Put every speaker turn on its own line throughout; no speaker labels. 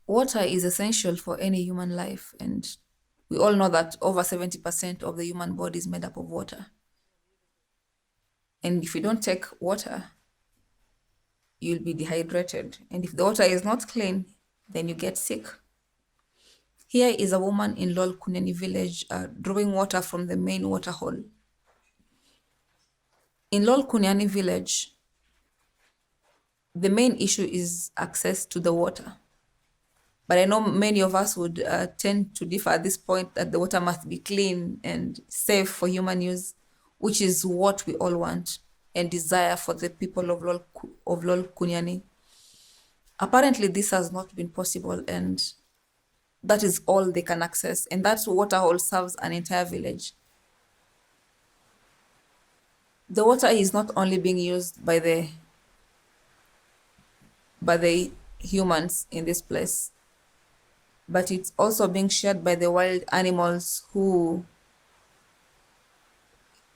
Water is essential for any human life, and we all know that over 70% of the human body is made up of water. And if you don't take water, you'll be dehydrated. And if the water is not clean, then you get sick. Here is a woman in Lolkuniani village drawing water from the main water hole. In Lolkuniani village, the main issue is access to the water. But I know many of us would tend to differ at this point that the water must be clean and safe for human use, which is what we all want and desire for the people of Lolkuniani. Apparently, this has not been possible, and that is all they can access. And that water hole serves an entire village. The water is not only being used by the humans in this place, but it's also being shared by the wild animals who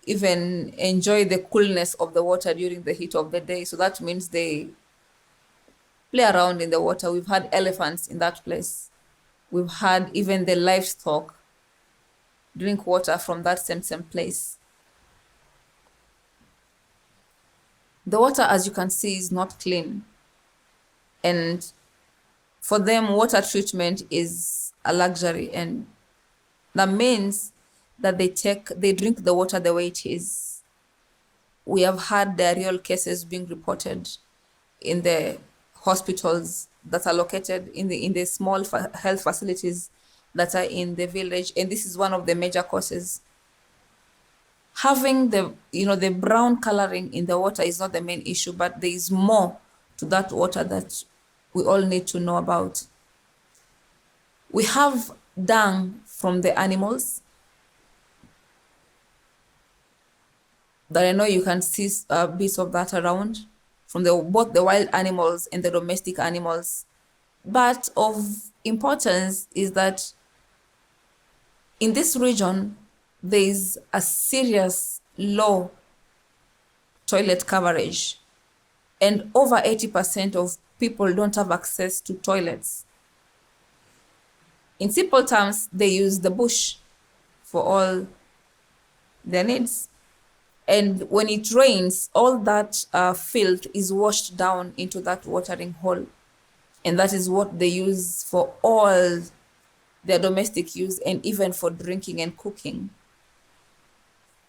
even enjoy the coolness of the water during the heat of the day. So that means they play around in the water. We've had elephants in that place. We've had even the livestock drink water from that same place. The water, as you can see, is not clean. And for them, water treatment is a luxury. And that means that they drink the water the way it is. We have had diarrheal cases being reported in the hospitals that are located in the small health facilities that are in the village, and this is one of the major causes. Having the brown coloring in the water is not the main issue, but there is more to that water that we all need to know about. We have dung from the animals that I know you can see bits of that around from both the wild animals and the domestic animals. But of importance is that in this region, there is a serious low toilet coverage, and over 80% of people don't have access to toilets. In simple terms, they use the bush for all their needs. And when it rains, all that filth is washed down into that watering hole. And that is what they use for all their domestic use and even for drinking and cooking.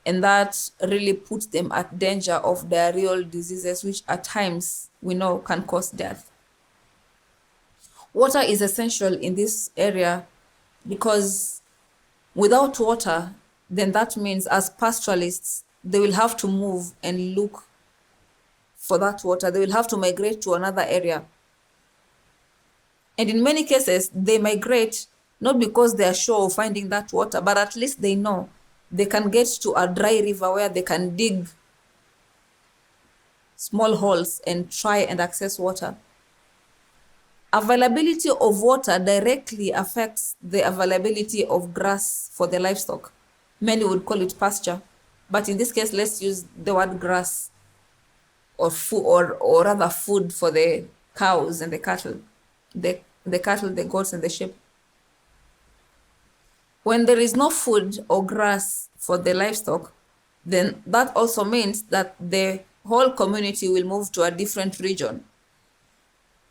And that really puts them at danger of diarrheal diseases, which at times we know can cause death. Water is essential in this area because without water, then that means as pastoralists, they will have to move and look for that water. They will have to migrate to another area. And in many cases, they migrate not because they are sure of finding that water, but at least they know they can get to a dry river where they can dig small holes and try and access water. Availability of water directly affects the availability of grass for the livestock. Many would call it pasture, but in this case, let's use the word grass or food, or rather food for the cows and the cattle, the cattle, the goats, and the sheep. When there is no food or grass for the livestock, then that also means that the whole community will move to a different region.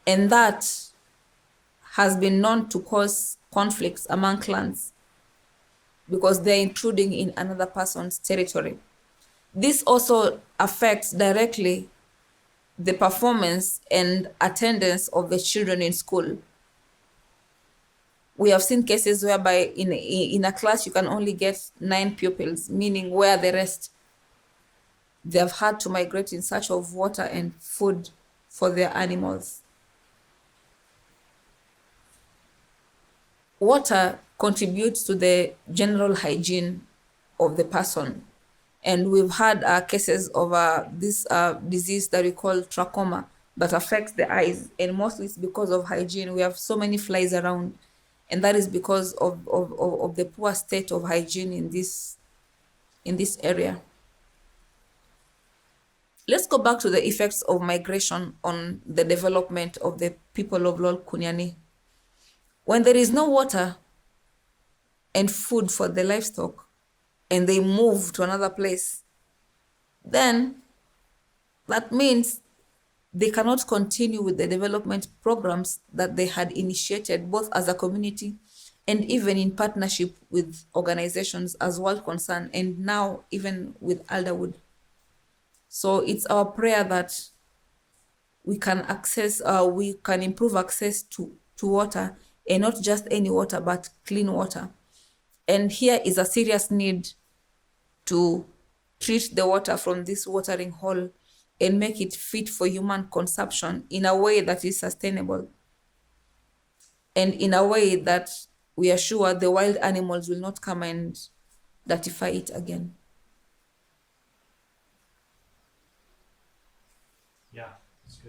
And that has been known to cause conflicts among clans because they're intruding in another person's territory. This also affects directly the performance and attendance of the children in school. We have seen cases whereby in a class you can only get 9 pupils, meaning where the rest, they have had to migrate in search of water and food for their animals. Water contributes to the general hygiene of the person. And we've had cases of this disease that we call trachoma that affects the eyes. And mostly it's because of hygiene. We have so many flies around. And that is because of the poor state of hygiene in this area. Let's go back to the effects of migration on the development of the people of Lolkuniani. When there is no water and food for the livestock and they move to another place, then that means they cannot continue with the development programs that they had initiated, both as a community and even in partnership with organizations as World Concern, and now even with Alderwood. So it's our prayer that we can improve access to water, and not just any water, but clean water. And here is a serious need to treat the water from this watering hole and make it fit for human consumption in a way that is sustainable, and in a way that we are sure the wild animals will not come and dirtify it again.
Yeah.